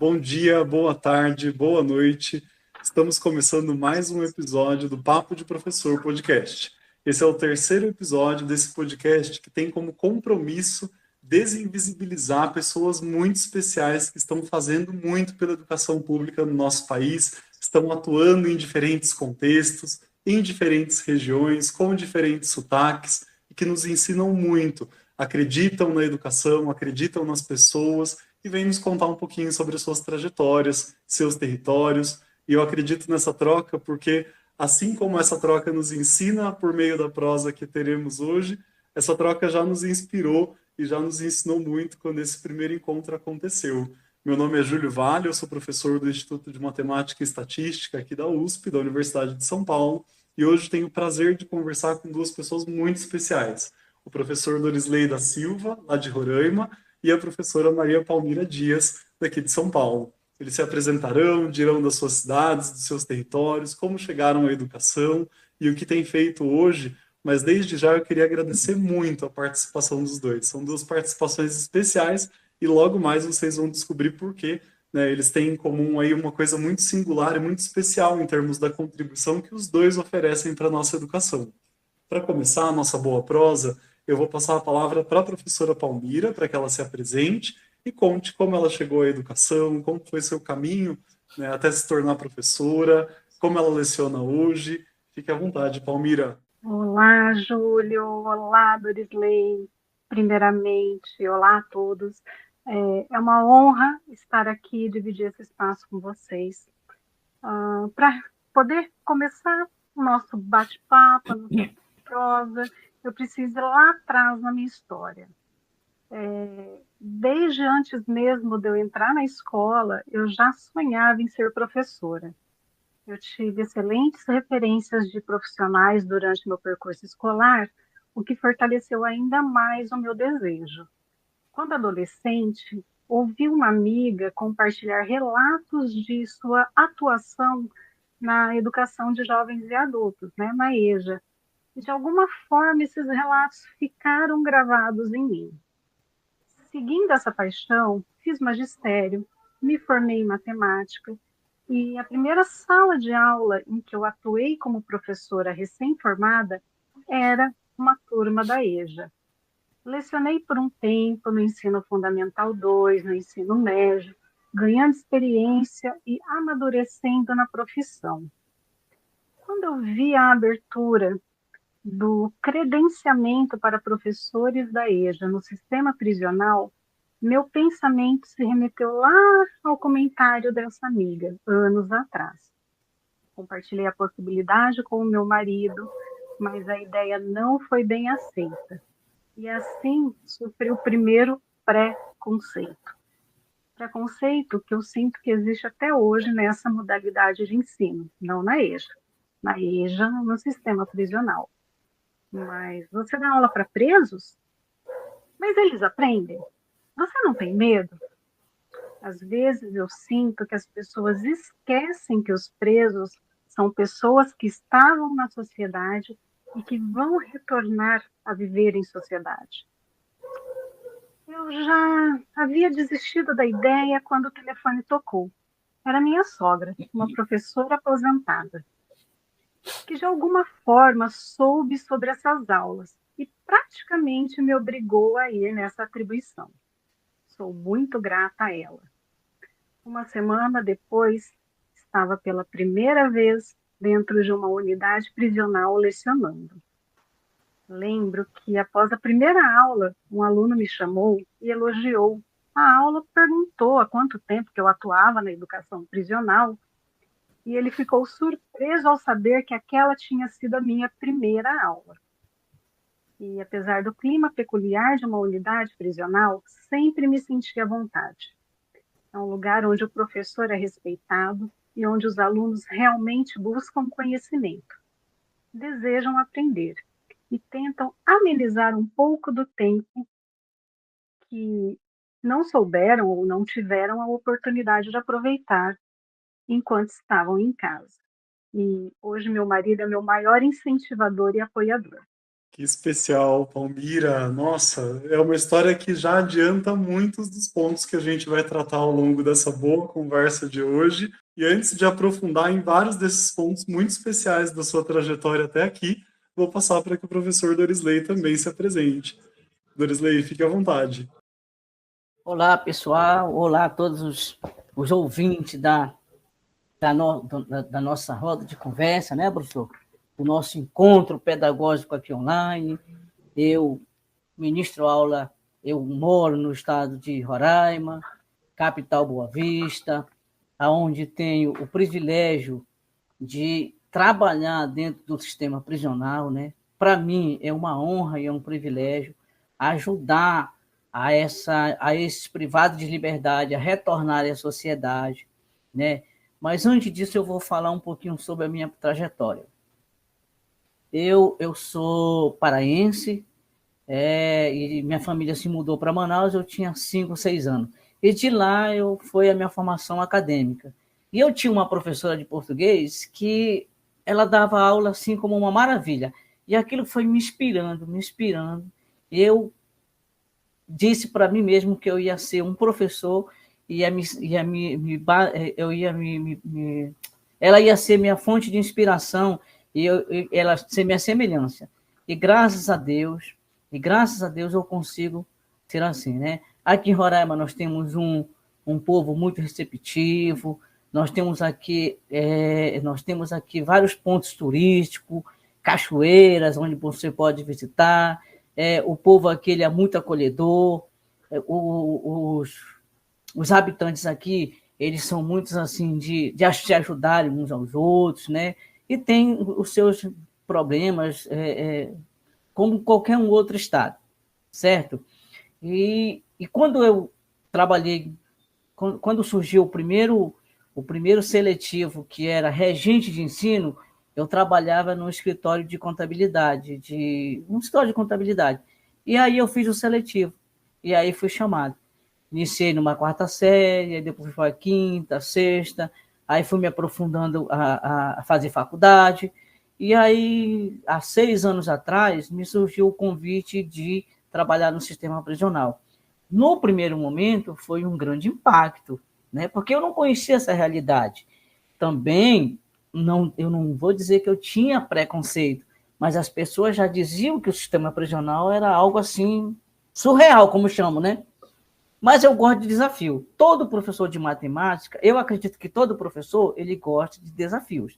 Bom dia, boa tarde, boa noite. Estamos começando mais um episódio do Papo de Professor Podcast. Esse é o terceiro episódio desse podcast que tem como compromisso desinvisibilizar pessoas muito especiais que estão fazendo muito pela educação pública no nosso país, estão atuando em diferentes contextos, em diferentes regiões, com diferentes sotaques e que nos ensinam muito, acreditam na educação, acreditam nas pessoas e vem nos contar um pouquinho sobre suas trajetórias, seus territórios. E eu acredito nessa troca porque, assim como essa troca nos ensina por meio da prosa que teremos hoje, essa troca já nos inspirou e já nos ensinou muito quando esse primeiro encontro aconteceu. Meu nome é Júlio Vale, eu sou professor do Instituto de Matemática e Estatística aqui da USP, da Universidade de São Paulo, e hoje tenho o prazer de conversar com duas pessoas muito especiais. O professor Dorisley da Silva, lá de Roraima, e a professora Maria Palmira Dias, daqui de São Paulo. Eles se apresentarão, dirão das suas cidades, dos seus territórios, como chegaram à educação e o que têm feito hoje, mas desde já eu queria agradecer muito a participação dos dois. São duas participações especiais e logo mais vocês vão descobrir por quê. Né? Eles têm em comum aí uma coisa muito singular e muito especial em termos da contribuição que os dois oferecem para a nossa educação. Para começar a nossa boa prosa, eu vou passar a palavra para a professora Palmira, para que ela se apresente e conte como ela chegou à educação, como foi seu caminho, né, até se tornar professora, como ela leciona hoje. Fique à vontade, Palmira. Olá, Júlio. Olá, Dorisley. Primeiramente, olá a todos. É uma honra estar aqui e dividir esse espaço com vocês. Para poder começar o nosso bate-papo, a nossa prosa, eu preciso ir lá atrás na minha história. Desde antes mesmo de eu entrar na escola, eu já sonhava em ser professora. Eu tive excelentes referências de profissionais durante meu percurso escolar, o que fortaleceu ainda mais o meu desejo. Quando adolescente, ouvi uma amiga compartilhar relatos de sua atuação na educação de jovens e adultos, né, na EJA. E de alguma forma esses relatos ficaram gravados em mim. Seguindo essa paixão, fiz magistério, me formei em matemática e a primeira sala de aula em que eu atuei como professora recém-formada era uma turma da EJA. Lecionei por um tempo no ensino fundamental 2, no ensino médio, ganhando experiência e amadurecendo na profissão. Quando eu vi a abertura do credenciamento para professores da EJA no sistema prisional, meu pensamento se remeteu lá ao comentário dessa amiga, anos atrás. Compartilhei a possibilidade com o meu marido, mas a ideia não foi bem aceita. E assim sofri o primeiro preconceito. Preconceito que eu sinto que existe até hoje nessa modalidade de ensino, não na EJA. Na EJA, no sistema prisional. Mas você dá aula para presos? Mas eles aprendem? Você não tem medo? Às vezes eu sinto que as pessoas esquecem que os presos são pessoas que estavam na sociedade e que vão retornar a viver em sociedade. Eu já havia desistido da ideia quando o telefone tocou. Era minha sogra, uma professora aposentada, que de alguma forma soube sobre essas aulas e praticamente me obrigou a ir nessa atribuição. Sou muito grata a ela. Uma semana depois, estava pela primeira vez dentro de uma unidade prisional lecionando. Lembro que, após a primeira aula, um aluno me chamou e elogiou. A aula perguntou há quanto tempo que eu atuava na educação prisional e ele ficou surpreso ao saber que aquela tinha sido a minha primeira aula. E, apesar do clima peculiar de uma unidade prisional, sempre me senti à vontade. É um lugar onde o professor é respeitado e onde os alunos realmente buscam conhecimento, desejam aprender e tentam amenizar um pouco do tempo que não souberam ou não tiveram a oportunidade de aproveitar enquanto estavam em casa. E hoje meu marido é meu maior incentivador e apoiador. Que especial, Palmira. Nossa, é uma história que já adianta muitos dos pontos que a gente vai tratar ao longo dessa boa conversa de hoje. E antes de aprofundar em vários desses pontos muito especiais da sua trajetória até aqui, vou passar para que o professor Dorisley também se apresente. Dorisley, fique à vontade. Olá, pessoal. Olá a todos os ouvintes da nossa roda de conversa, né, professor? Do nosso encontro pedagógico aqui online. Eu ministro aula, eu moro no estado de Roraima, capital Boa Vista, onde tenho o privilégio de trabalhar dentro do sistema prisional, né? Para mim é uma honra e é um privilégio ajudar a esses privados de liberdade a retornarem à sociedade, né? Mas antes disso eu vou falar um pouquinho sobre a minha trajetória. Eu sou paraense, e minha família se mudou para Manaus, eu tinha 5, 6 anos. E de lá foi a minha formação acadêmica. E eu tinha uma professora de português que ela dava aula assim como uma maravilha. E aquilo foi me inspirando, me inspirando. Eu disse para mim mesmo que eu ia ser um professor ela ia ser minha fonte de inspiração e ela ser minha semelhança. E graças a Deus eu consigo ser assim, né? Aqui em Roraima nós temos um povo muito receptivo, nós temos aqui vários pontos turísticos, cachoeiras onde você pode visitar, o povo aqui ele é muito acolhedor, os habitantes aqui eles são muitos assim de se ajudarem uns aos outros, né? E tem os seus problemas, como qualquer um outro estado, certo? E quando eu trabalhei, quando surgiu o primeiro seletivo, que era regente de ensino, eu trabalhava num escritório de contabilidade, E aí eu fiz o seletivo, e aí fui chamado. Iniciei numa 4ª série, depois fui para a 5ª, 6ª, aí fui me aprofundando a fazer faculdade, e aí, há 6 anos atrás, me surgiu o convite de trabalhar no sistema prisional. No primeiro momento, foi um grande impacto, né? Porque eu não conhecia essa realidade. Também, eu não vou dizer que eu tinha preconceito, mas as pessoas já diziam que o sistema prisional era algo assim, surreal, como chamam, né? Mas eu gosto de desafio. Todo professor de matemática, eu acredito que todo professor, ele gosta de desafios.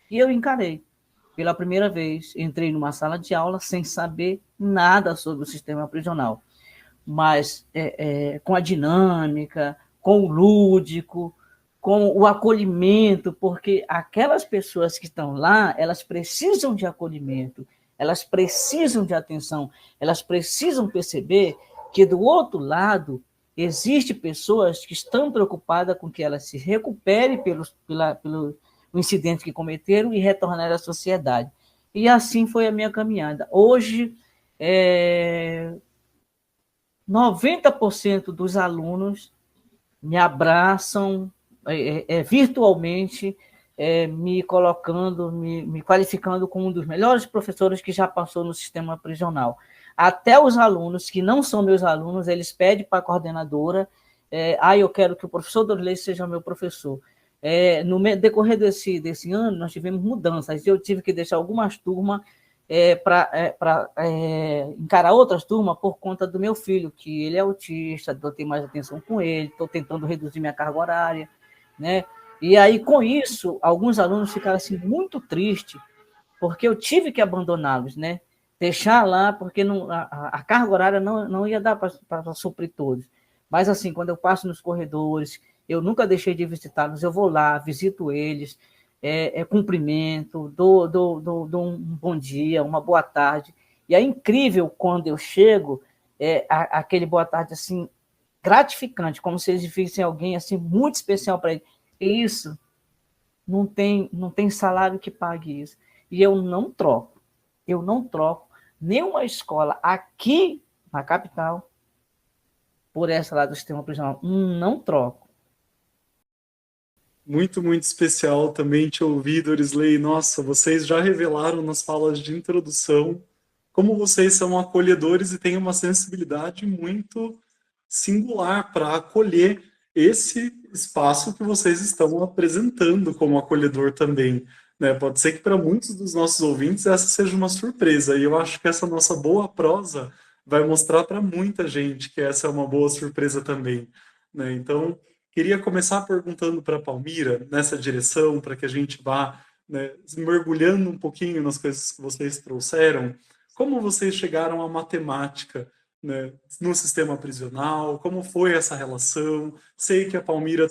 E eu encarei. Pela primeira vez, entrei numa sala de aula sem saber nada sobre o sistema prisional. Mas com a dinâmica, com o lúdico, com o acolhimento, porque aquelas pessoas que estão lá, elas precisam de acolhimento, elas precisam de atenção, elas precisam perceber que do outro lado existem pessoas que estão preocupadas com que elas se recuperem pelo incidente que cometeram e retornar à sociedade. E assim foi a minha caminhada. Hoje, 90% dos alunos me abraçam virtualmente, me colocando, me qualificando como um dos melhores professores que já passou no sistema prisional. Até os alunos que não são meus alunos, eles pedem para a coordenadora, eu quero que o professor Dorisley seja meu professor. No decorrer desse ano, nós tivemos mudanças, eu tive que deixar algumas turmas para encarar outras turmas por conta do meu filho, que ele é autista, eu tenho mais atenção com ele, estou tentando reduzir minha carga horária, né? E aí, com isso, alguns alunos ficaram assim, muito tristes, porque eu tive que abandoná-los, né? Deixar lá, porque a carga horária não ia dar para suprir todos. Mas, assim, quando eu passo nos corredores, eu nunca deixei de visitá-los, eu vou lá, visito eles, cumprimento, dou um bom dia, uma boa tarde. E é incrível quando eu chego, aquele boa tarde, assim, gratificante, como se eles vissem alguém, assim, muito especial para eles. E isso, não tem salário que pague isso. E eu não troco nenhuma escola aqui na capital por essa lá do sistema prisional. Não troco. Muito, muito especial também te ouvir, Dorisley. Nossa, vocês já revelaram nas falas de introdução como vocês são acolhedores e têm uma sensibilidade muito singular para acolher esse espaço que vocês estão apresentando como acolhedor também, né? Pode ser que para muitos dos nossos ouvintes essa seja uma surpresa, e eu acho que essa nossa boa prosa vai mostrar para muita gente que essa é uma boa surpresa também, né? Então, queria começar perguntando para a Palmira, nessa direção, para que a gente vá, né, mergulhando um pouquinho nas coisas que vocês trouxeram, como vocês chegaram à matemática, né, no sistema prisional? Como foi essa relação? Sei que a Palmira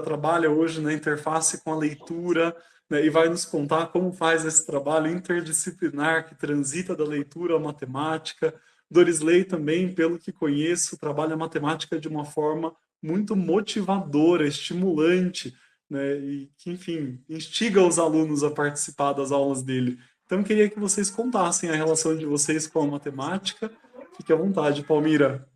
trabalha hoje na interface com a leitura, né, e vai nos contar como faz esse trabalho interdisciplinar que transita da leitura à matemática. Dorisley também, pelo que conheço, trabalha a matemática de uma forma muito motivadora, estimulante, né, e que, enfim, instiga os alunos a participar das aulas dele. Então, eu queria que vocês contassem a relação de vocês com a matemática. Fique à vontade, Palmira.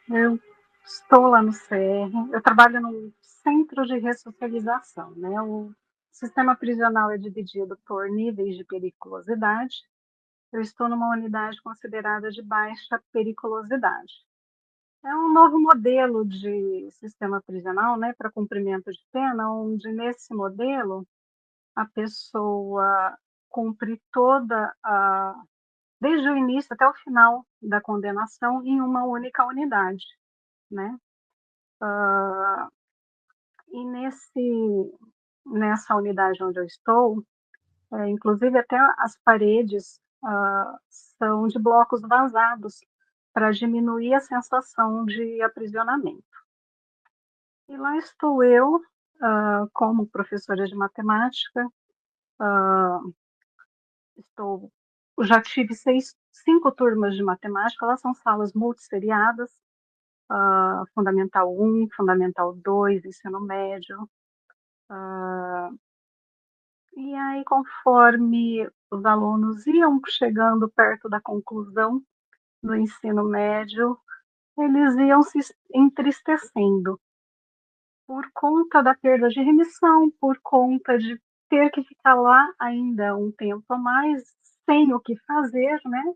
Eu estou lá no CR, eu trabalho no centro de ressocialização, né? O sistema prisional é dividido por níveis de periculosidade. Eu estou numa unidade considerada de baixa periculosidade. É um novo modelo de sistema prisional, né, para cumprimento de pena, onde nesse modelo a pessoa cumpre desde o início até o final da condenação em uma única unidade, né? E nessa unidade onde eu estou, inclusive até as paredes são de blocos vazados para diminuir a sensação de aprisionamento. E lá estou eu, como professora de matemática, estou, já tive 5 turmas de matemática, elas são salas multisseriadas, Fundamental 1, Fundamental 2, ensino médio. E aí, conforme os alunos iam chegando perto da conclusão do ensino médio, eles iam se entristecendo por conta da perda de remissão, por conta de ter que ficar lá ainda um tempo a mais, sem o que fazer, né?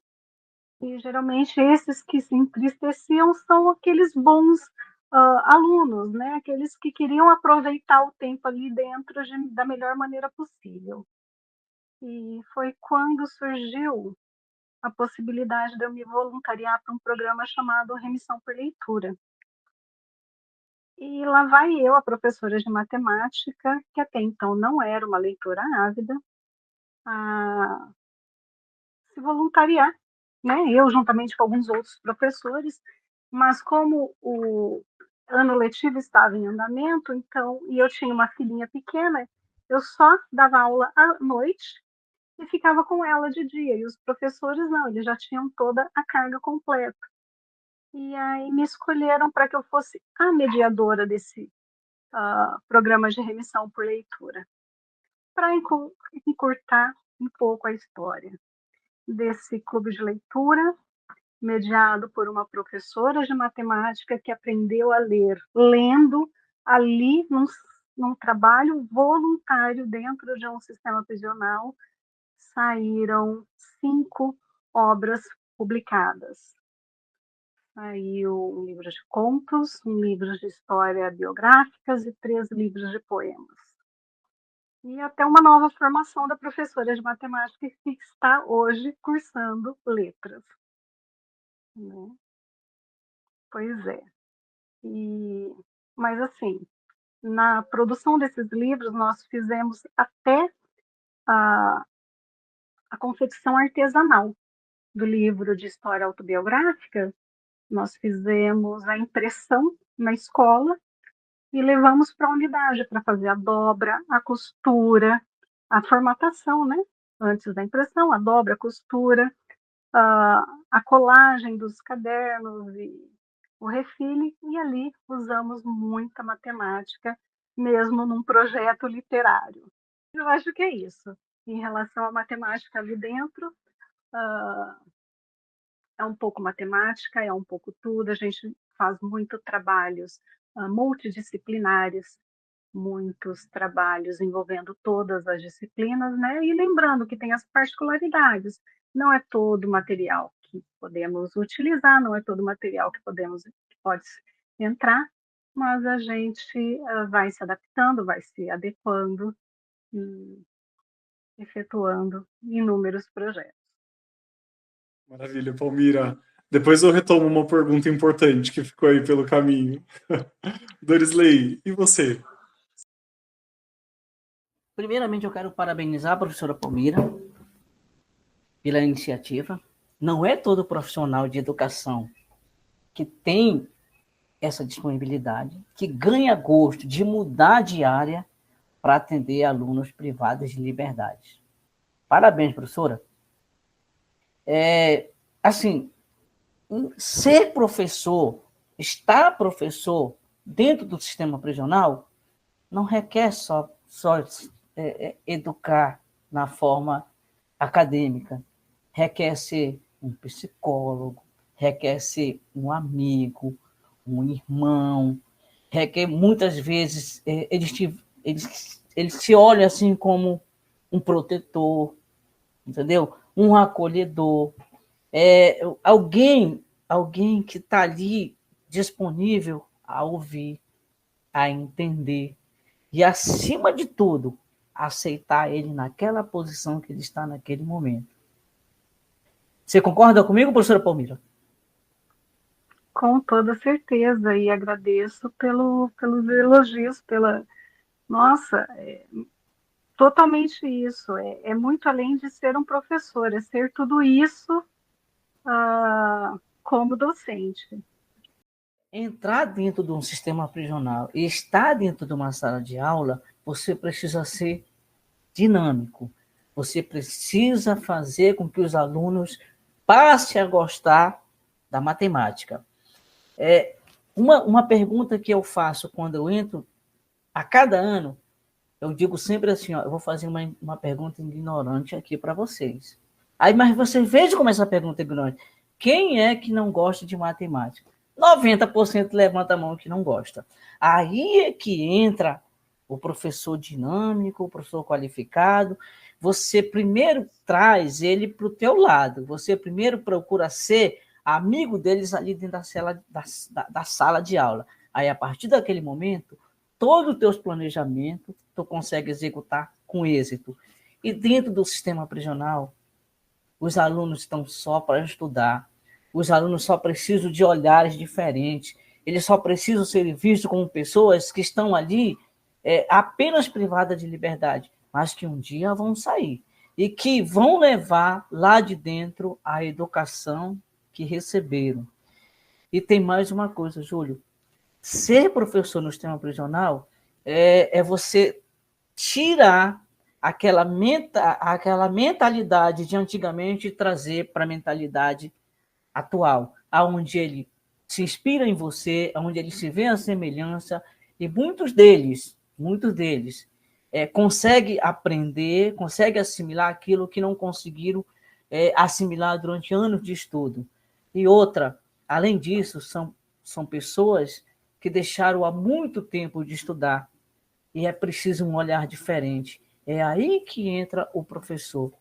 E geralmente esses que se entristeciam são aqueles bons alunos, né? Aqueles que queriam aproveitar o tempo ali dentro da melhor maneira possível. E foi quando surgiu a possibilidade de eu me voluntariar para um programa chamado Remissão por Leitura. E lá vai eu, a professora de matemática, que até então não era uma leitora ávida, a se voluntariar, né? Eu, juntamente com alguns outros professores, mas como o ano letivo estava em andamento, então, e eu tinha uma filhinha pequena, eu só dava aula à noite e ficava com ela de dia. E os professores não, eles já tinham toda a carga completa. E aí me escolheram para que eu fosse a mediadora desse programa de remissão por leitura, para encurtar um pouco a história desse clube de leitura, mediado por uma professora de matemática que aprendeu a ler lendo ali num trabalho voluntário dentro de um sistema prisional. Saíram 5 obras publicadas. Saiu um livro de contos, um livro de história biográficas e 3 livros de poemas. E até uma nova formação da professora de matemática que está hoje cursando letras. Né? Pois é. Mas assim, na produção desses livros, nós fizemos até a, a confecção artesanal do livro de história autobiográfica. Nós fizemos a impressão na escola e levamos para a unidade para fazer a dobra, a costura, a formatação, né? Antes da impressão, a dobra, a costura, a colagem dos cadernos e o refile, e ali usamos muita matemática, mesmo num projeto literário. Eu acho que é isso. Em relação à matemática ali dentro, é um pouco matemática, é um pouco tudo. A gente faz muito trabalhos multidisciplinares, muitos trabalhos envolvendo todas as disciplinas, né? E lembrando que tem as particularidades. Não é todo material que podemos utilizar, não é todo material que pode entrar, mas a gente vai se adaptando, vai se adequando e efetuando inúmeros projetos. Maravilha, Palmira. Depois eu retomo uma pergunta importante que ficou aí pelo caminho. Dorisley, e você? Primeiramente, eu quero parabenizar a professora Palmira pela iniciativa. Não é todo profissional de educação que tem essa disponibilidade, que ganha gosto de mudar de área para atender alunos privados de liberdade. Parabéns, professora. Assim, ser professor, estar professor dentro do sistema prisional, não requer só educar na forma acadêmica. Requer ser um psicólogo, requer ser um amigo, um irmão, requer muitas vezes, eles se olham assim como um protetor, entendeu? Um acolhedor, alguém que está ali disponível a ouvir, a entender e, acima de tudo, aceitar ele naquela posição que ele está naquele momento. Você concorda comigo, professora Palmira? Com toda certeza, e agradeço pelos elogios, Nossa, totalmente isso. É muito além de ser um professor, é ser tudo isso como docente. Entrar dentro de um sistema prisional e estar dentro de uma sala de aula, você precisa ser dinâmico. Você precisa fazer com que os alunos passem a gostar da matemática. Uma pergunta que eu faço quando eu entro, a cada ano, eu digo sempre assim, ó, eu vou fazer uma pergunta ignorante aqui para vocês. Aí, mas você veja como essa pergunta é ignorante. Quem é que não gosta de matemática? 90% levanta a mão que não gosta. Aí é que entra o professor dinâmico, o professor qualificado. Você primeiro traz ele para o teu lado. Você primeiro procura ser amigo deles ali dentro da sala de aula. Aí, a partir daquele momento, todo o teu planejamento tu consegue executar com êxito. E dentro do sistema prisional, os alunos estão só para estudar, os alunos só precisam de olhares diferentes, eles só precisam ser vistos como pessoas que estão ali apenas privadas de liberdade, mas que um dia vão sair e que vão levar lá de dentro a educação que receberam. E tem mais uma coisa, Júlio, ser professor no sistema prisional é você tirar aquela mentalidade de antigamente e trazer para a mentalidade atual, aonde ele se inspira em você, aonde ele se vê a semelhança, e muitos deles conseguem aprender, conseguem assimilar aquilo que não conseguiram assimilar durante anos de estudo. E outra, além disso, são pessoas que deixaram há muito tempo de estudar, e é preciso um olhar diferente. É aí que entra o professor.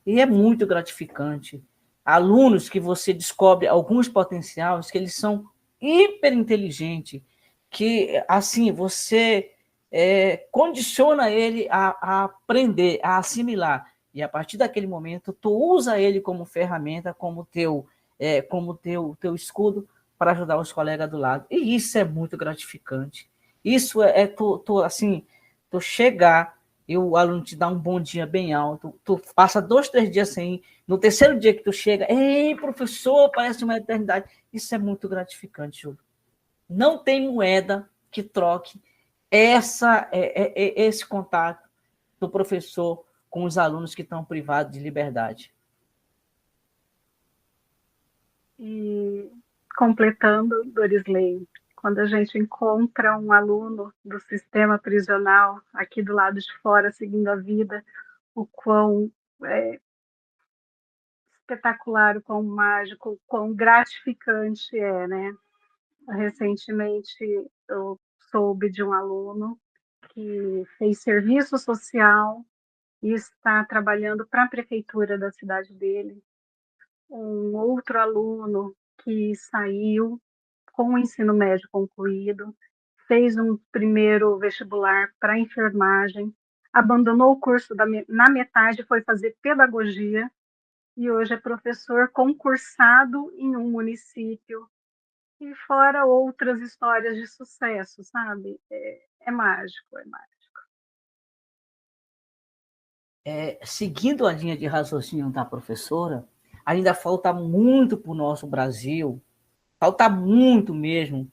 E é muito gratificante. Alunos que você descobre alguns potenciais, que eles são hiper inteligentes, que assim você condiciona ele a aprender, a assimilar. E a partir daquele momento, tu usa ele como ferramenta, como teu escudo para ajudar os colegas do lado. E isso é muito gratificante. Isso assim, tu chegar e o aluno te dá um bom dia bem alto, tu passa 2, 3 dias sem ir, no terceiro dia que tu chega, ei, professor, parece uma eternidade. Isso é muito gratificante, Júlio. Não tem moeda que troque esse contato do professor com os alunos que estão privados de liberdade. E completando, Dorisley, quando a gente encontra um aluno do sistema prisional aqui do lado de fora, seguindo a vida, o quão espetacular, o quão mágico, o quão gratificante é, né? Recentemente eu soube de um aluno que fez serviço social e está trabalhando para a prefeitura da cidade dele. Um outro aluno que saiu com o ensino médio concluído, fez um primeiro vestibular para enfermagem, abandonou o curso na metade, foi fazer pedagogia e hoje é professor concursado em um município. E fora outras histórias de sucesso, sabe? É mágico, é mágico. Seguindo a linha de raciocínio da professora, ainda falta muito para o nosso Brasil, falta muito mesmo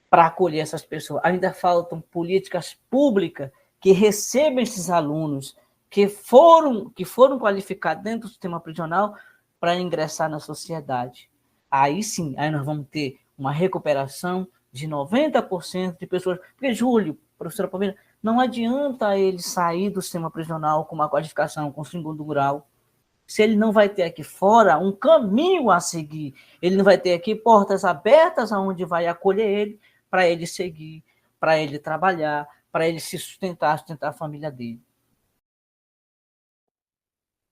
para acolher essas pessoas. Ainda faltam políticas públicas que recebam esses alunos que foram qualificados dentro do sistema prisional para ingressar na sociedade. Aí sim, aí nós vamos ter uma recuperação de 90% de pessoas. Porque, Júlio, professora Palmeira, não adianta ele sair do sistema prisional com uma qualificação com segundo grau, se ele não vai ter aqui fora um caminho a seguir. Ele não vai ter aqui portas abertas aonde vai acolher ele, para ele seguir, para ele trabalhar, para ele se sustentar a família dele.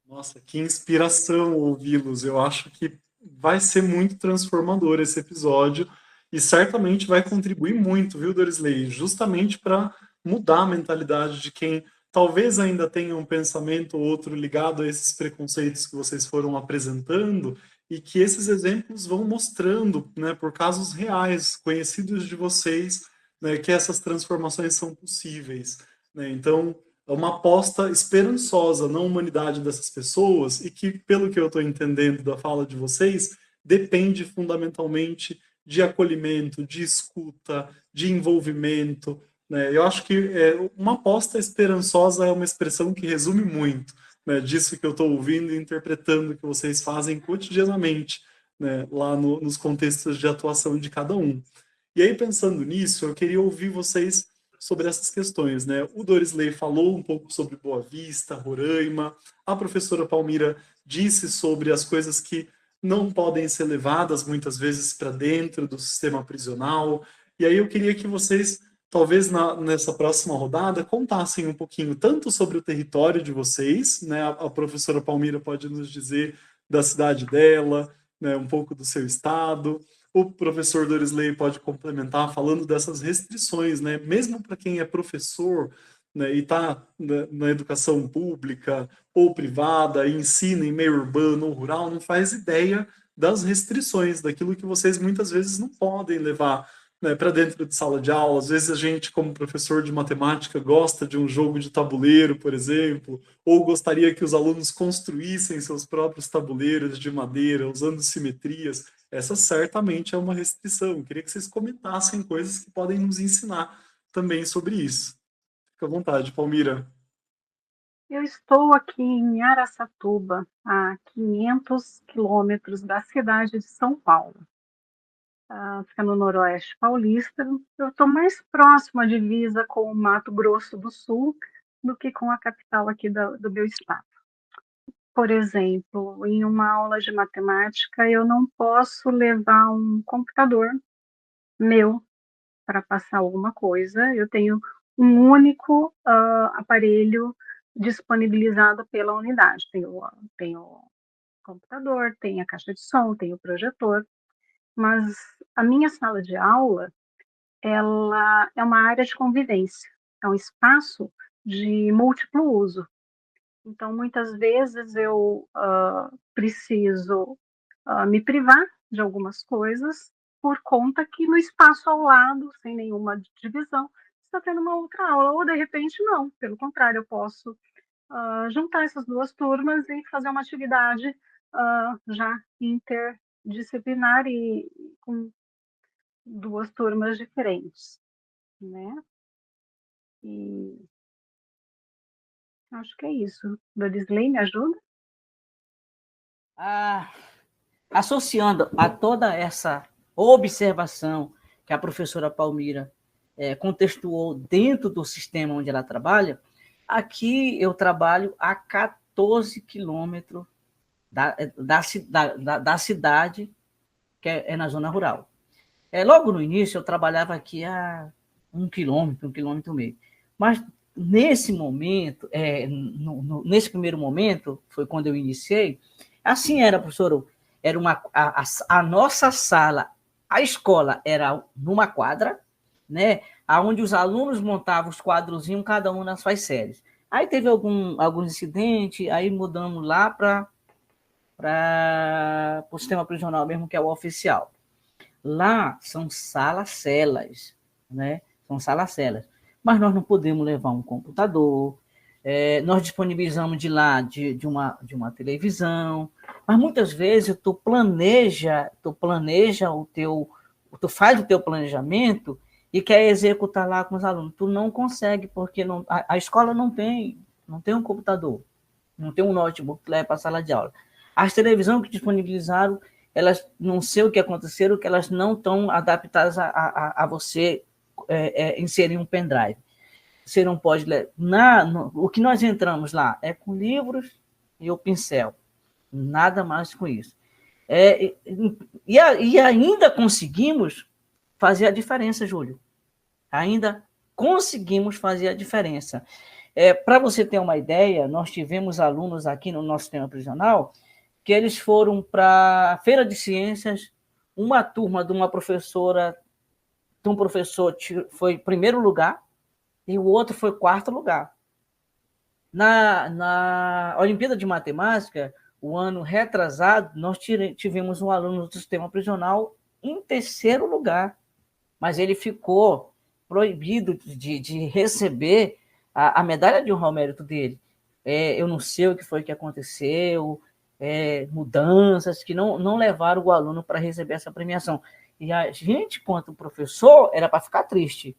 Nossa, que inspiração ouvi-los. Eu acho que vai ser muito transformador esse episódio e certamente vai contribuir muito, viu, Dorisley? Justamente para mudar a mentalidade de quem talvez ainda tenha um pensamento ou outro ligado a esses preconceitos que vocês foram apresentando e que esses exemplos vão mostrando, né, por casos reais, conhecidos de vocês, né, que essas transformações são possíveis, né? Então, é uma aposta esperançosa na humanidade dessas pessoas e que, pelo que eu estou entendendo da fala de vocês, depende fundamentalmente de acolhimento, de escuta, de envolvimento, né? Eu acho que uma aposta esperançosa é uma expressão que resume muito, né, disso que eu estou ouvindo e interpretando que vocês fazem cotidianamente, né, lá nos contextos de atuação de cada um. E aí, pensando nisso, eu queria ouvir vocês sobre essas questões, né? O Dorisley falou um pouco sobre Boa Vista, Roraima, a professora Palmira disse sobre as coisas que não podem ser levadas muitas vezes para dentro do sistema prisional. E aí eu queria que vocês, talvez nessa próxima rodada, contassem um pouquinho tanto sobre o território de vocês, né? A professora Palmira pode nos dizer da cidade dela, né? Um pouco do seu estado. O professor Dorisley pode complementar falando dessas restrições, né? Mesmo para quem é professor, né, e está na educação pública ou privada, e ensina em meio urbano ou rural, não faz ideia das restrições, daquilo que vocês muitas vezes não podem levar, né, para dentro de sala de aula. Às vezes a gente, como professor de matemática, gosta de um jogo de tabuleiro, por exemplo, ou gostaria que os alunos construíssem seus próprios tabuleiros de madeira, usando simetrias. Essa certamente é uma restrição. Eu queria que vocês comentassem coisas que podem nos ensinar também sobre isso. Fica à vontade, Palmira. Eu estou aqui em Araçatuba, a 500 quilômetros da cidade de São Paulo. Fica no noroeste paulista. Eu estou mais próxima à divisa com o Mato Grosso do Sul do que com a capital aqui do meu estado. Por exemplo, em uma aula de matemática, eu não posso levar um computador meu para passar alguma coisa. Eu tenho um único aparelho disponibilizado pela unidade. Tenho o computador, tenho a caixa de som, tenho o projetor, mas a minha sala de aula, ela é uma área de convivência, é um espaço de múltiplo uso. Então, muitas vezes eu preciso me privar de algumas coisas por conta que no espaço ao lado, sem nenhuma divisão, está tendo uma outra aula, ou de repente não, pelo contrário, eu posso juntar essas duas turmas e fazer uma atividade já interdisciplinar e com duas turmas diferentes, né? E acho que é isso. Dorisley, me ajuda? Associando a toda essa observação que a professora Palmira contextuou dentro do sistema onde ela trabalha, aqui eu trabalho a 14 quilômetros da cidade, que é na zona rural. Logo no início, eu trabalhava aqui a 1 quilômetro, 1,5 quilômetros. Mas nesse momento, nesse primeiro momento, foi quando eu iniciei, assim era, professor, era a nossa sala, a escola era numa quadra, né, onde os alunos montavam os quadrozinhos, cada um nas suas séries. Aí teve algum incidente, aí mudamos lá para o sistema prisional mesmo, que é o oficial. Lá são salas-celas, né? São salas-celas. Mas nós não podemos levar um computador, nós disponibilizamos de lá de uma televisão, mas muitas vezes tu planeja tu faz o teu planejamento e quer executar lá com os alunos. Tu não consegue, porque a escola não tem um computador, não tem um notebook que leva para a sala de aula. As televisões que disponibilizaram, elas não sei o que aconteceram, que elas não estão adaptadas a você inserir um pendrive. Você não pode ler. O que nós entramos lá é com livros e o pincel. Nada mais com isso. E ainda conseguimos fazer a diferença, Júlio. Ainda conseguimos fazer a diferença. Para você ter uma ideia, nós tivemos alunos aqui no nosso sistema prisional que eles foram para a Feira de Ciências, uma turma de uma professora, de um professor foi primeiro lugar e o outro foi quarto lugar. Na Olimpíada de Matemática, o ano retrasado, nós tivemos um aluno do sistema prisional em terceiro lugar, mas ele ficou proibido de receber a medalha de honra ao mérito dele. Eu não sei o que foi que aconteceu, mudanças que não levaram o aluno para receber essa premiação. E a gente, quanto professor, era para ficar triste,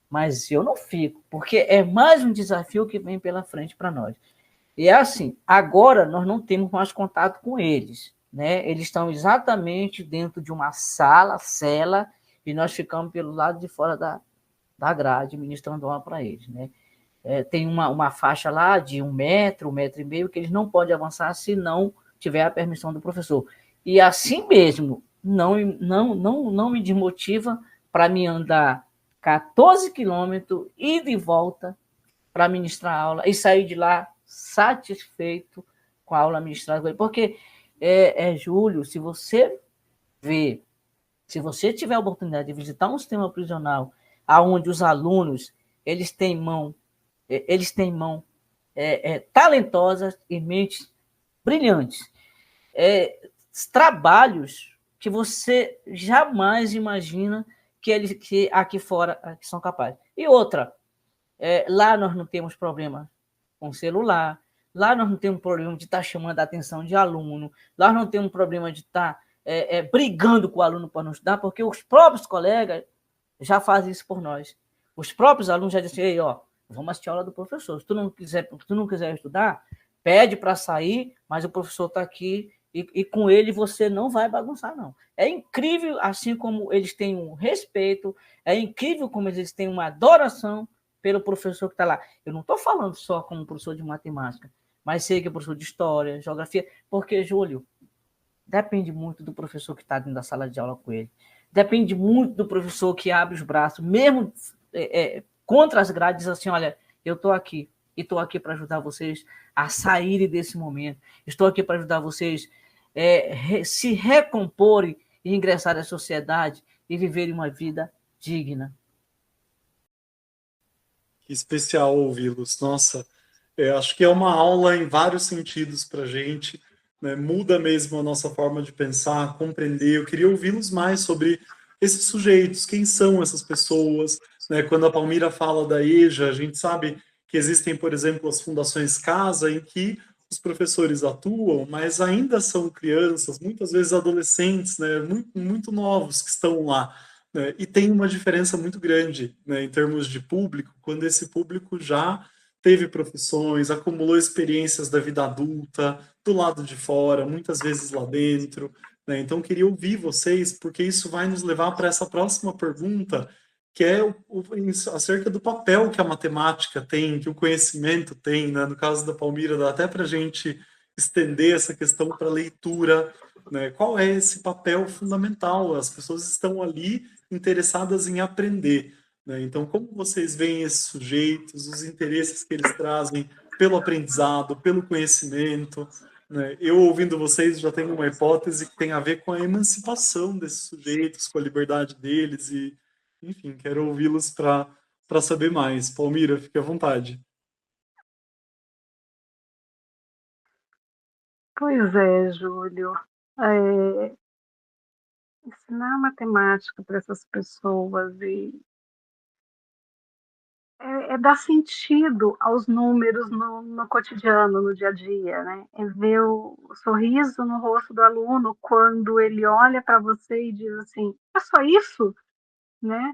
mas eu não fico, porque é mais um desafio que vem pela frente para nós. E é assim, agora nós não temos mais contato com eles, né? Eles estão exatamente dentro de uma cela, e nós ficamos pelo lado de fora da grade, ministrando aula para eles, né? Tem uma faixa lá de 1 metro, 1,5 metros, que eles não podem avançar se não tiver a permissão do professor. E assim mesmo, não me desmotiva para me andar 14 quilômetros, ida e volta, para ministrar a aula, e sair de lá satisfeito com a aula ministrada. Porque, Júlio, se você tiver a oportunidade de visitar um sistema prisional onde os alunos eles têm mão talentosas e mentes brilhantes, trabalhos que você jamais imagina que aqui fora são capazes. E outra, lá nós não temos problema com celular, lá nós não temos problema de estar chamando a atenção de aluno, lá não temos problema de estar brigando com o aluno para não estudar, porque os próprios colegas já fazem isso por nós. Os próprios alunos já dizem, ei, vamos assistir a aula do professor. Se tu não quiser estudar, pede para sair, mas o professor está aqui e com ele você não vai bagunçar, não. É incrível, assim como eles têm um respeito, é incrível como eles têm uma adoração pelo professor que está lá. Eu não estou falando só como professor de matemática, mas sei que é professor de história, geografia, porque, Júlio, depende muito do professor que está dentro da sala de aula com ele. Depende muito do professor que abre os braços, mesmo contra as grades, assim, olha, eu estou aqui, e estou aqui para ajudar vocês a saírem desse momento. Estou aqui para ajudar vocês se recomporem e ingressarem à sociedade e viverem uma vida digna. Que especial ouvi-los. Nossa, acho que é uma aula em vários sentidos para a gente, né? Muda mesmo a nossa forma de pensar, compreender. Eu queria ouvi-los mais sobre esses sujeitos, quem são essas pessoas, né? Quando a Palmira fala da EJA, a gente sabe que existem, por exemplo, as fundações Casa, em que os professores atuam, mas ainda são crianças, muitas vezes adolescentes, né? Muito, muito novos que estão lá. E tem uma diferença muito grande, né, em termos de público, quando esse público já teve profissões, acumulou experiências da vida adulta, do lado de fora, muitas vezes lá dentro, né? Então, queria ouvir vocês, porque isso vai nos levar para essa próxima pergunta, que é acerca do papel que a matemática tem, que o conhecimento tem, né? No caso da Palmira, dá até para a gente estender essa questão para a leitura, né? Qual é esse papel fundamental? As pessoas estão ali interessadas em aprender, né? Então, como vocês veem esses sujeitos, os interesses que eles trazem pelo aprendizado, pelo conhecimento, né? Eu, ouvindo vocês, já tenho uma hipótese que tem a ver com a emancipação desses sujeitos, com a liberdade deles e, enfim, quero ouvi-los para saber mais. Palmira, fique à vontade. Pois é, Júlio. É, ensinar matemática para essas pessoas é dar sentido aos números no cotidiano, no dia a dia, né? É ver o sorriso no rosto do aluno quando ele olha para você e diz assim: é só isso, né?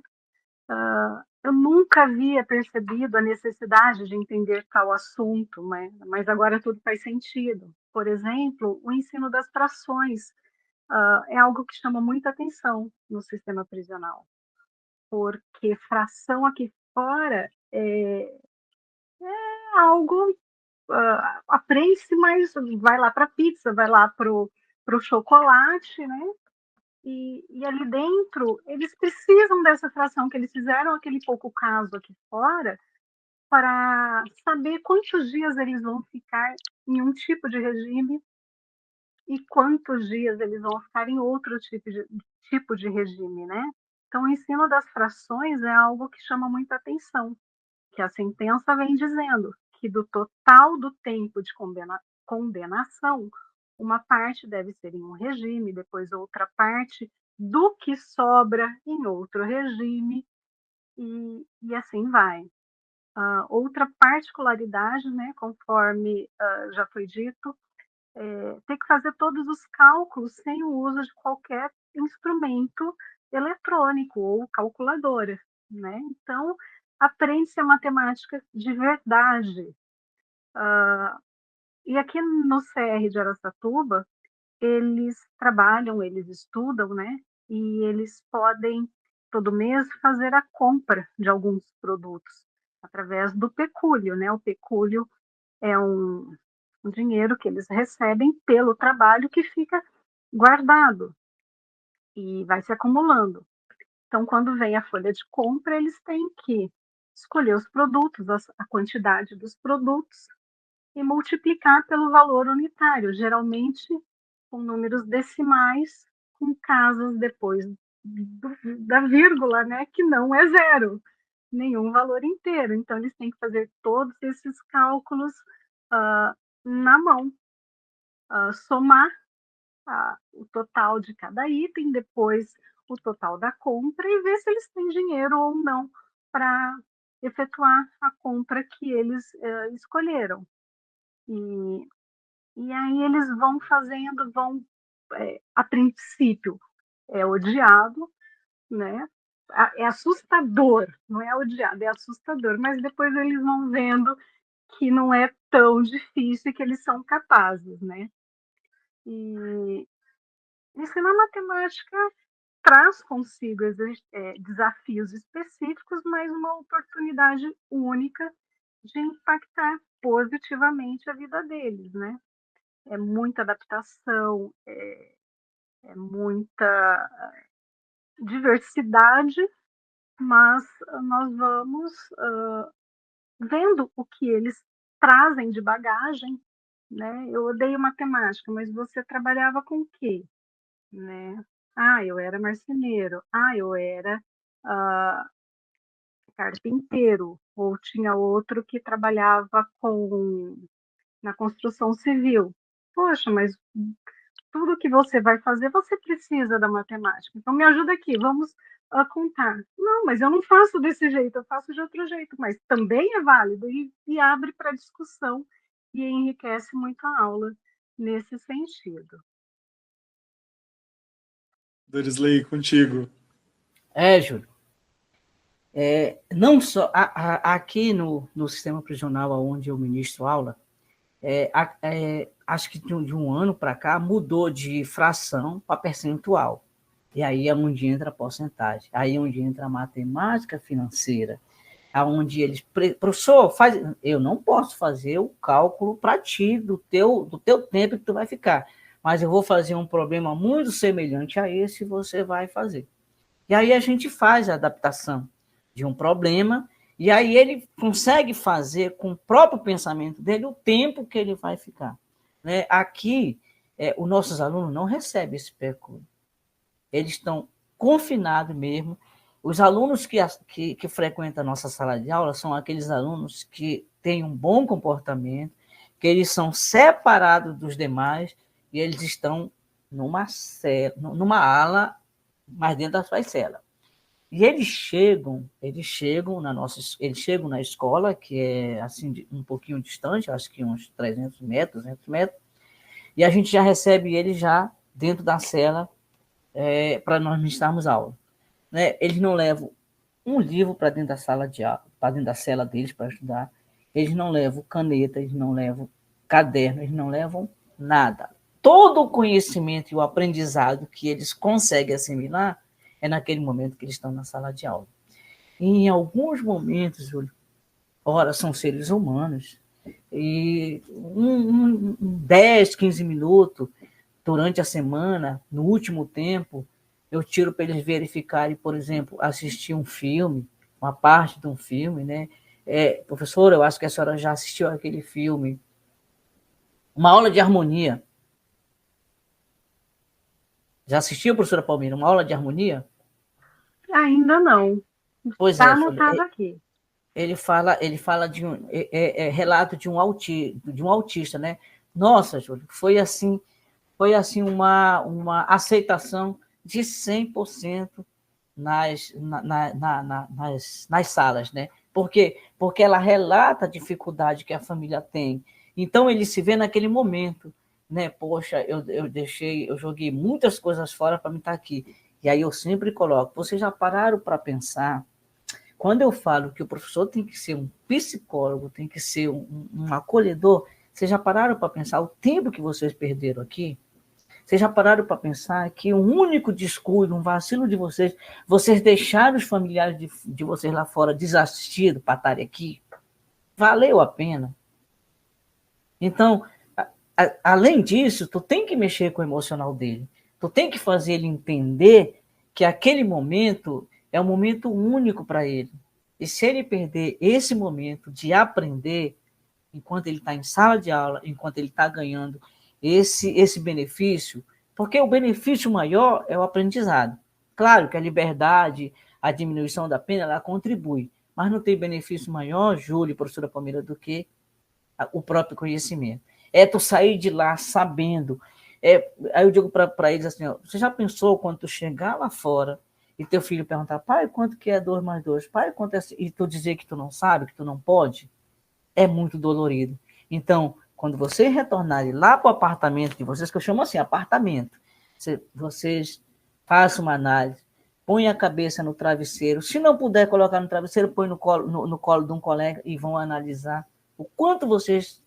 Eu nunca havia percebido a necessidade de entender tal assunto, mas agora tudo faz sentido. Por exemplo, o ensino das frações é algo que chama muita atenção no sistema prisional, porque fração aqui fora é algo aprende-se, mas vai lá para a pizza, vai lá para o chocolate, né? E ali dentro, eles precisam dessa fração que eles fizeram aquele pouco caso aqui fora para saber quantos dias eles vão ficar em um tipo de regime e quantos dias eles vão ficar em outro tipo de regime, né? Então, o ensino das frações é algo que chama muita atenção, que a sentença vem dizendo que do total do tempo de condenação, uma parte deve ser em um regime, depois outra parte do que sobra em outro regime, e assim vai. Outra particularidade, né, conforme já foi dito, ter que fazer todos os cálculos sem o uso de qualquer instrumento eletrônico ou calculadora, né? Então, aprende-se a matemática de verdade. E aqui no CR de Araçatuba, eles trabalham, eles estudam, né? E eles podem, todo mês, fazer a compra de alguns produtos através do pecúlio, né? O pecúlio é um dinheiro que eles recebem pelo trabalho que fica guardado e vai se acumulando. Então, quando vem a folha de compra, eles têm que escolher os produtos, a quantidade dos produtos e multiplicar pelo valor unitário, geralmente com números decimais, com casas depois da vírgula, né, que não é zero, nenhum valor inteiro. Então, eles têm que fazer todos esses cálculos na mão, somar o total de cada item, depois o total da compra e ver se eles têm dinheiro ou não para efetuar a compra que eles escolheram. E aí eles vão fazendo, a princípio, é odiado, né? É assustador, não é odiado, é assustador, mas depois eles vão vendo que não é tão difícil e que eles são capazes, né? E ensinar matemática traz consigo desafios específicos, mas uma oportunidade única de impactar positivamente a vida deles, né? É muita adaptação, é muita diversidade, mas nós vamos vendo o que eles trazem de bagagem, né? Eu odeio matemática, mas você trabalhava com o quê, né? Eu era marceneiro. Eu era ah, carpinteiro. Ou tinha outro que trabalhava na construção civil. Poxa, mas tudo que você vai fazer, você precisa da matemática. Então, me ajuda aqui, vamos contar. Não, mas eu não faço desse jeito, eu faço de outro jeito, mas também é válido e abre para discussão e enriquece muito a aula nesse sentido. Dorisley, contigo. Júlio. Não só aqui no sistema prisional onde eu ministro aula, acho que de um ano para cá mudou de fração para percentual. E aí é onde entra a porcentagem, aí é onde entra a matemática financeira, aonde eles, professor, eu não posso fazer o cálculo para ti do teu tempo que tu vai ficar, mas eu vou fazer um problema muito semelhante a esse e você vai fazer. E aí a gente faz a adaptação de um problema, e aí ele consegue fazer com o próprio pensamento dele o tempo que ele vai ficar. Né? Aqui, os nossos alunos não recebem esse pecúlio. Eles estão confinados mesmo. Os alunos que frequentam a nossa sala de aula são aqueles alunos que têm um bom comportamento, que eles são separados dos demais e eles estão numa ala, mais dentro da sua cela. E eles chegam na escola, que é assim, um pouquinho distante, acho que uns 300 metros, e a gente já recebe eles já dentro da cela para nós ministrarmos aula. Né? Eles não levam um livro para dentro da sala de aula, para dentro da cela deles para estudar, eles não levam caneta, eles não levam caderno, eles não levam nada. Todo o conhecimento e o aprendizado que eles conseguem assimilar é naquele momento que eles estão na sala de aula. E em alguns momentos, Júlio, ora, são seres humanos, e 10, 15 minutos durante a semana, no último tempo, eu tiro para eles verificarem, por exemplo, assistir um filme, uma parte de um filme, né? Professora, eu acho que a senhora já assistiu aquele filme, uma aula de harmonia. Já assistiu, professora Palmeira, uma aula de harmonia? Ainda não. Pois está anotado aqui. Ele fala de um relato de um autista, né? Nossa, Júlio, foi assim uma aceitação de 100% nas salas, né? Por quê? Porque ela relata a dificuldade que a família tem. Então, ele se vê naquele momento, né? Poxa, eu joguei muitas coisas fora para me estar aqui. E aí eu sempre coloco, vocês já pararam para pensar? Quando eu falo que o professor tem que ser um psicólogo, tem que ser um acolhedor, vocês já pararam para pensar o tempo que vocês perderam aqui? Vocês já pararam para pensar que um único descuido, um vacilo de vocês deixaram os familiares de vocês lá fora desassistidos para estarem aqui? Valeu a pena. Então, além disso, tu tem que mexer com o emocional dele. Tu tem que fazer ele entender que aquele momento é um momento único para ele. E se ele perder esse momento de aprender, enquanto ele está em sala de aula, enquanto ele está ganhando esse benefício, porque o benefício maior é o aprendizado. Claro que a liberdade, a diminuição da pena, ela contribui, mas não tem benefício maior, Júlio, professora Palmeira, do que o próprio conhecimento. É tu sair de lá sabendo. Aí eu digo para eles assim, ó, você já pensou quando tu chegar lá fora e teu filho perguntar, pai, quanto que é 2 mais 2? Pai, quanto é... E tu dizer que tu não sabe, que tu não pode? É muito dolorido. Então, quando vocês retornarem lá para o apartamento de vocês, que eu chamo assim, apartamento, vocês façam uma análise, põe a cabeça no travesseiro, se não puder colocar no travesseiro, põe no colo de um colega e vão analisar o quanto vocês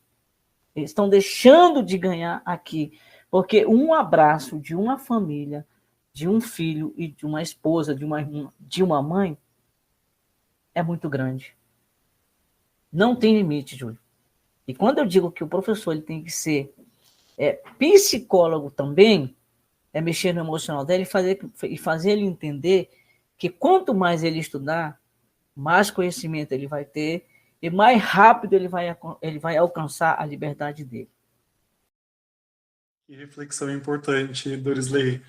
estão deixando de ganhar aqui. Porque um abraço de uma família, de um filho e de uma esposa, de uma mãe, é muito grande. Não tem limite, Júlio. E quando eu digo que o professor ele tem que ser psicólogo também, é mexer no emocional dele e fazer ele entender que quanto mais ele estudar, mais conhecimento ele vai ter e mais rápido ele vai alcançar a liberdade dele. Que reflexão importante, Dorisley.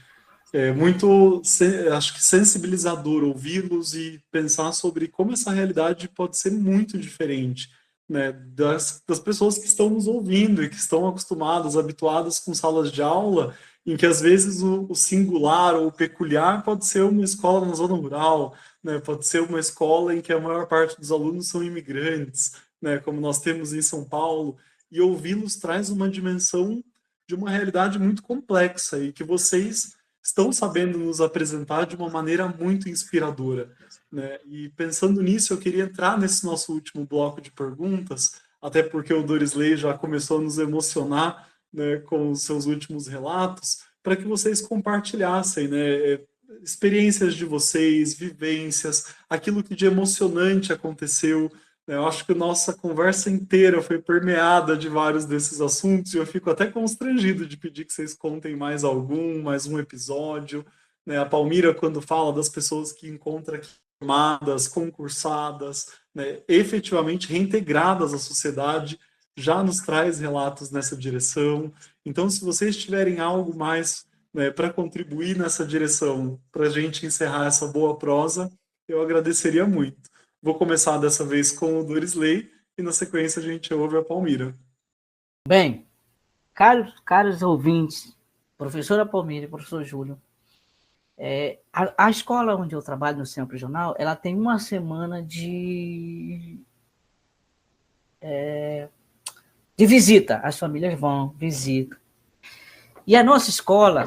É muito, acho que sensibilizador ouvi-los e pensar sobre como essa realidade pode ser muito diferente, né, das pessoas que estão nos ouvindo e que estão acostumadas, habituadas com salas de aula, em que às vezes o singular ou o peculiar pode ser uma escola na zona rural, né, pode ser uma escola em que a maior parte dos alunos são imigrantes, né, como nós temos em São Paulo, e ouvi-los traz uma dimensão de uma realidade muito complexa e que vocês estão sabendo nos apresentar de uma maneira muito inspiradora, né? E pensando nisso, eu queria entrar nesse nosso último bloco de perguntas, até porque o Dorisley já começou a nos emocionar, né, com os seus últimos relatos, para que vocês compartilhassem, né, experiências de vocês, vivências, aquilo que de emocionante aconteceu. Eu acho que a nossa conversa inteira foi permeada de vários desses assuntos e eu fico até constrangido de pedir que vocês contem mais um episódio. Né? A Palmira, quando fala das pessoas que encontra aqui formadas, concursadas, né, efetivamente reintegradas à sociedade, já nos traz relatos nessa direção. Então, se vocês tiverem algo mais, né, para contribuir nessa direção, para a gente encerrar essa boa prosa, eu agradeceria muito. Vou começar dessa vez com o Dorisley e na sequência a gente ouve a Palmira. Bem, caros ouvintes, professora Palmira e professor Júlio, a escola onde eu trabalho no centro regional, ela tem uma semana de visita. As famílias vão, visitam. E a nossa escola,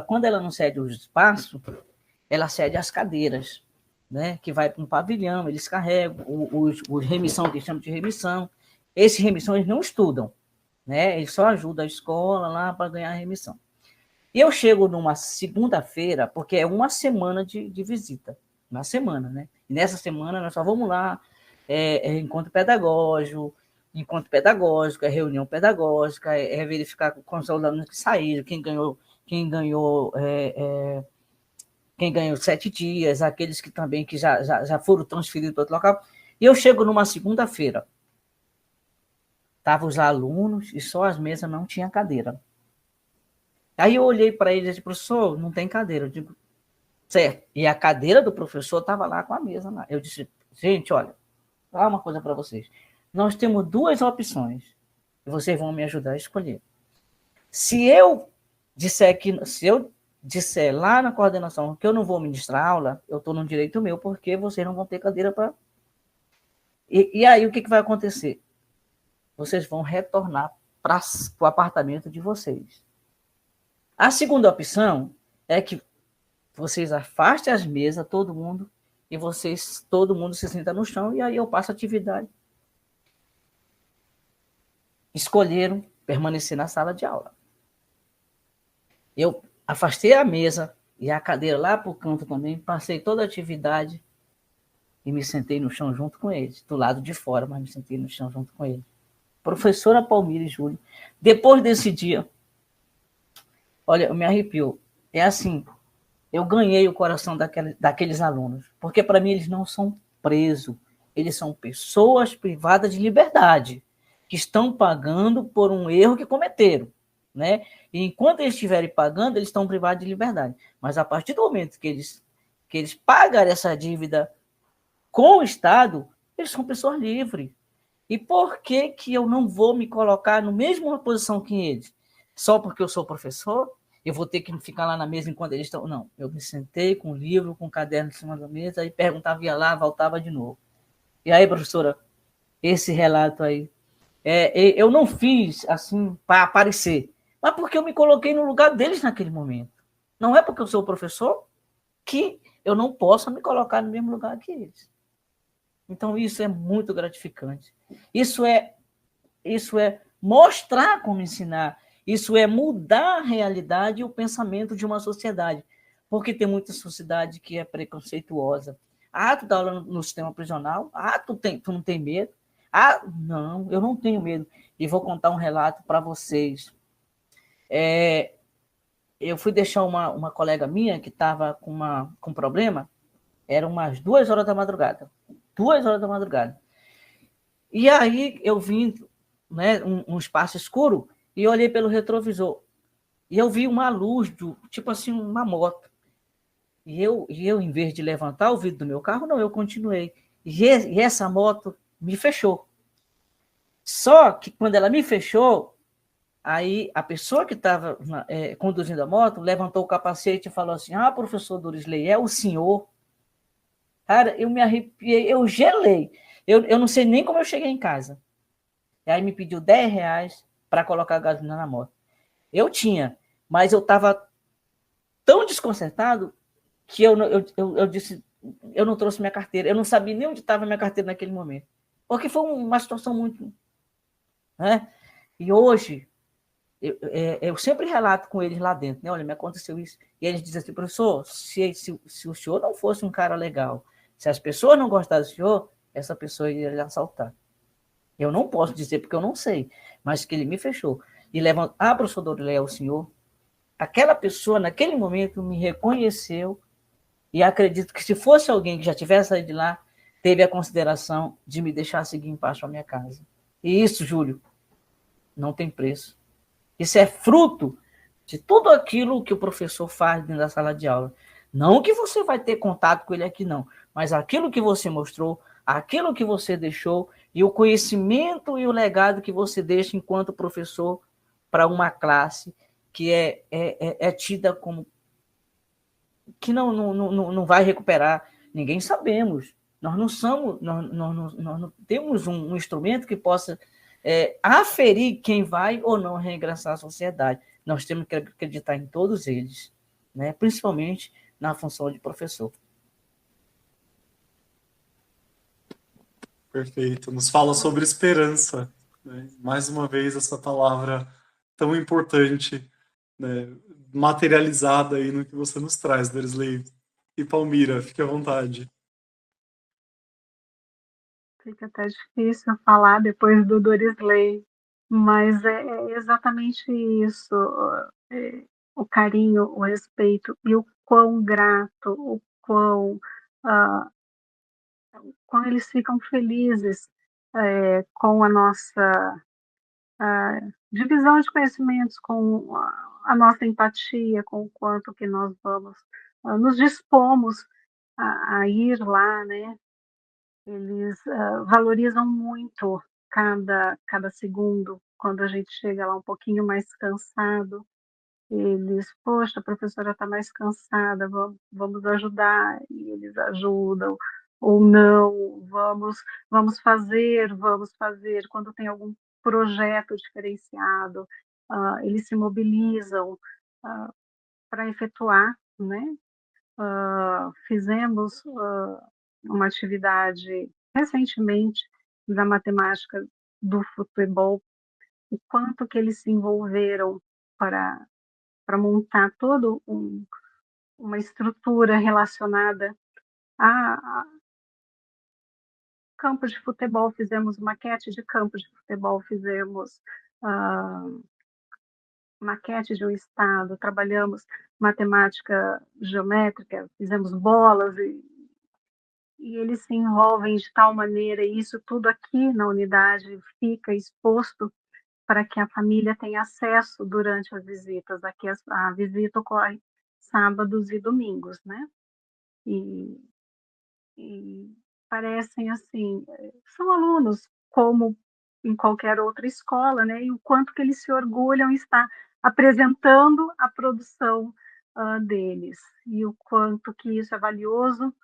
quando ela não cede o espaço, ela cede as cadeiras, né? Que vai para um pavilhão, eles carregam os remissão, que chamam de remissão. Esses remissão, eles não estudam, né? Eles só ajudam a escola lá para ganhar a remissão. E eu chego numa segunda-feira, porque é uma semana de visita, uma semana, né? E nessa semana nós só vamos lá, encontro pedagógico, é reunião pedagógica, é verificar com os alunos que saíram, quem ganhou 7 dias, aqueles que também que já foram transferidos para outro local. E eu chego numa segunda-feira. Estavam os alunos e só as mesas não tinham cadeira. Aí eu olhei para ele e disse, professor, não tem cadeira. Eu digo, certo. E a cadeira do professor estava lá com a mesa lá. Eu disse, gente, olha, vou falar uma coisa para vocês. Nós temos 2 opções e vocês vão me ajudar a escolher. Se eu disser lá na coordenação que eu não vou ministrar aula, eu estou no direito meu, porque vocês não vão ter cadeira para... E aí o que vai acontecer? Vocês vão retornar para o apartamento de vocês. A segunda opção é que vocês afastem as mesas, todo mundo, e todo mundo se senta no chão, e aí eu passo a atividade. Escolheram permanecer na sala de aula. Eu afastei a mesa e a cadeira lá para o canto também, passei toda a atividade e me sentei no chão junto com eles, do lado de fora, mas me sentei no chão junto com eles. Professora Palmira e Júlio, depois desse dia, olha, eu me arrepio. É assim, eu ganhei o coração daqueles alunos, porque para mim eles não são presos, eles são pessoas privadas de liberdade, que estão pagando por um erro que cometeram, né? E enquanto eles estiverem pagando, eles estão privados de liberdade. Mas a partir do momento que eles pagarem essa dívida com o Estado, eles são pessoas livres. E por que eu não vou me colocar na mesma posição que eles? Só porque eu sou professor? Eu vou ter que ficar lá na mesa enquanto eles estão... Não, eu me sentei com o livro, com o caderno em cima da mesa, aí perguntava, ia lá, voltava de novo. E aí, professora, esse relato aí, eu não fiz assim para aparecer, mas porque eu me coloquei no lugar deles naquele momento. Não é porque eu sou professor que eu não posso me colocar no mesmo lugar que eles. Então, isso é muito gratificante. Isso é mostrar como ensinar. Isso é mudar a realidade e o pensamento de uma sociedade. Porque tem muita sociedade que é preconceituosa. Ah, tu dá aula no sistema prisional? Ah, tu não tem medo? Ah, não, eu não tenho medo. E vou contar um relato para vocês. Eu fui deixar uma colega minha que estava com problema, eram umas 2 horas da madrugada. 2 horas da madrugada. E aí eu vim, né, um espaço escuro, e olhei pelo retrovisor. E eu vi uma luz, tipo assim, uma moto. E eu, em vez de levantar o vidro do meu carro, não, eu continuei. E essa moto me fechou. Só que quando ela me fechou, aí a pessoa que estava conduzindo a moto levantou o capacete e falou assim, professor Dorisley, é o senhor? Cara, eu me arrepiei, eu gelei. Eu não sei nem como eu cheguei em casa. E aí me pediu R$10 para colocar gasolina na moto. Eu tinha, mas eu estava tão desconcertado que eu disse, eu não trouxe minha carteira. Eu não sabia nem onde estava minha carteira naquele momento. Porque foi uma situação muito... Né? E hoje, eu sempre relato com eles lá dentro, né? Olha, me aconteceu isso. E eles dizem assim, professor, se o senhor não fosse um cara legal, se as pessoas não gostassem do senhor, essa pessoa iria lhe assaltar. Eu não posso dizer porque eu não sei, mas que ele me fechou. E levantou, professor Dorisley, é o senhor? Aquela pessoa, naquele momento, me reconheceu E acredito que se fosse alguém que já tivesse saído de lá, teve a consideração de me deixar seguir em paz para minha casa. E isso, Júlio, não tem preço. Isso é fruto de tudo aquilo que o professor faz dentro da sala de aula. Não que você vai ter contato com ele aqui, não, mas aquilo que você mostrou, aquilo que você deixou e o conhecimento e o legado que você deixa enquanto professor para uma classe que é tida como que não vai recuperar. Ninguém sabemos. Nós não somos, nós não temos um instrumento que possa aferir quem vai ou não regressar à sociedade. Nós temos que acreditar em todos eles, né? Principalmente na função de professor. Perfeito. Nos fala sobre esperança, né? Mais uma vez, essa palavra tão importante, né? Materializada aí no que você nos traz, Dersley. E Palmira, fique à vontade. Fica até difícil falar depois do Dorisley, mas é exatamente isso, o carinho, o respeito e o quão grato, quão eles ficam felizes com a nossa divisão de conhecimentos, com a nossa empatia, com o quanto que nós vamos, nos dispomos a ir lá, né? Eles valorizam muito cada segundo. Quando a gente chega lá um pouquinho mais cansado, eles, poxa, a professora está mais cansada, vamos ajudar, e eles ajudam, ou não, vamos fazer. Quando tem algum projeto diferenciado, eles se mobilizam para efetuar, né? Fizemos uma atividade recentemente da matemática do futebol, o quanto que eles se envolveram para montar toda uma estrutura relacionada a campo de futebol, fizemos maquete de campo de futebol, fizemos maquete de um estado, trabalhamos matemática geométrica, fizemos bolas e eles se envolvem de tal maneira, e isso tudo aqui na unidade fica exposto para que a família tenha acesso durante as visitas. Aqui a visita ocorre sábados e domingos, né? E parecem assim, são alunos como em qualquer outra escola, né? E o quanto que eles se orgulham em estar apresentando a produção deles e o quanto que isso é valioso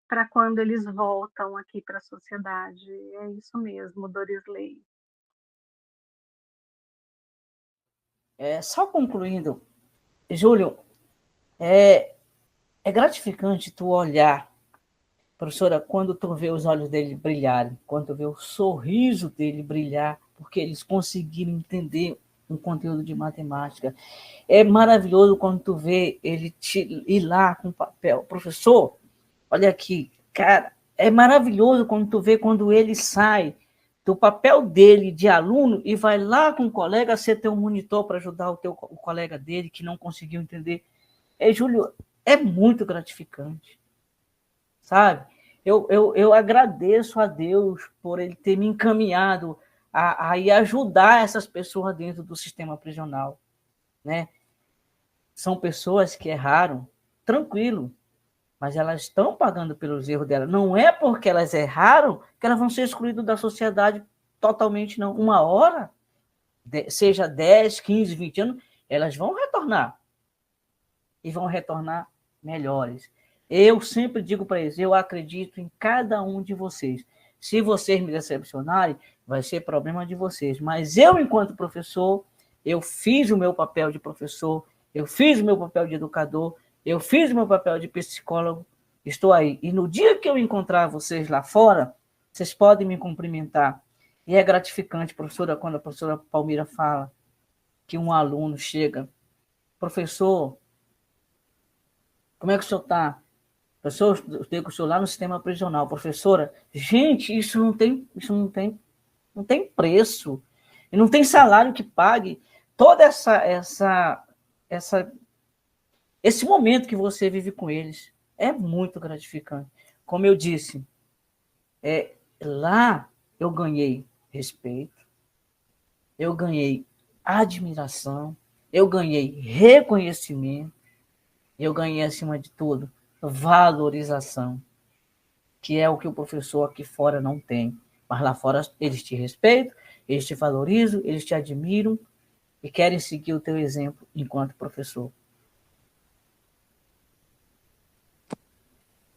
para quando eles voltam aqui para a sociedade. É isso mesmo, Dorisley. Só concluindo, Júlio, é gratificante tu olhar, professora, quando tu vê os olhos dele brilharem, quando tu vê o sorriso dele brilhar, porque eles conseguiram entender um conteúdo de matemática. É maravilhoso quando tu vê ele ir lá com papel. Professor, olha aqui, cara, é maravilhoso quando tu vê quando ele sai do papel dele de aluno e vai lá com o colega ser teu monitor para ajudar o colega dele que não conseguiu entender. Júlio, é muito gratificante, sabe? Eu agradeço a Deus por ele ter me encaminhado a ir ajudar essas pessoas dentro do sistema prisional, né? São pessoas que erraram, tranquilo, mas elas estão pagando pelos erros delas. Não é porque elas erraram que elas vão ser excluídas da sociedade totalmente, não. Uma hora, seja 10, 15, 20 anos, elas vão retornar. E vão retornar melhores. Eu sempre digo para eles, eu acredito em cada um de vocês. Se vocês me decepcionarem, vai ser problema de vocês. Mas eu, enquanto professor, eu fiz o meu papel de professor, eu fiz o meu papel de educador, eu fiz o meu papel de psicólogo, estou aí. E no dia que eu encontrar vocês lá fora, vocês podem me cumprimentar. E é gratificante, professora, quando a professora Palmira fala que um aluno chega, professor, como é que o senhor está? Professor, eu tenho que o senhor lá no sistema prisional. Professora, gente, isso não tem preço. E não tem salário que pague todo esse momento que você vive com eles. é muito gratificante. Como eu disse, lá eu ganhei respeito, eu ganhei admiração, eu ganhei reconhecimento, eu ganhei, acima de tudo, valorização, que é o que o professor aqui fora não tem. Mas lá fora eles te respeitam, eles te valorizam, eles te admiram e querem seguir o teu exemplo enquanto professor.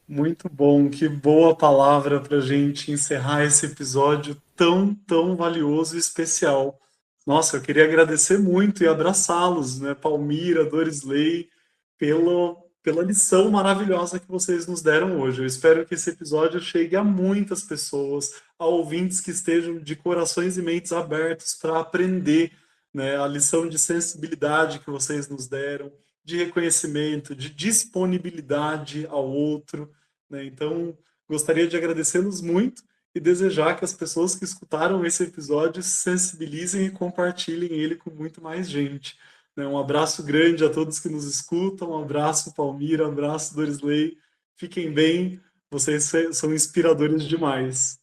Muito bom, que boa palavra para a gente encerrar esse episódio tão, tão valioso e especial. Nossa, eu queria agradecer muito e abraçá-los, né, Palmira, Dorisley, pela lição maravilhosa que vocês nos deram hoje. Eu espero que esse episódio chegue a muitas pessoas, a ouvintes que estejam de corações e mentes abertos para aprender, né, a lição de sensibilidade que vocês nos deram, de reconhecimento, de disponibilidade ao outro, né? Então, gostaria de agradecê-los muito e desejar que as pessoas que escutaram esse episódio se sensibilizem e compartilhem ele com muito mais gente, né? Um abraço grande a todos que nos escutam, um abraço, Palmira, um abraço, Dorisley. Fiquem bem, vocês são inspiradores demais.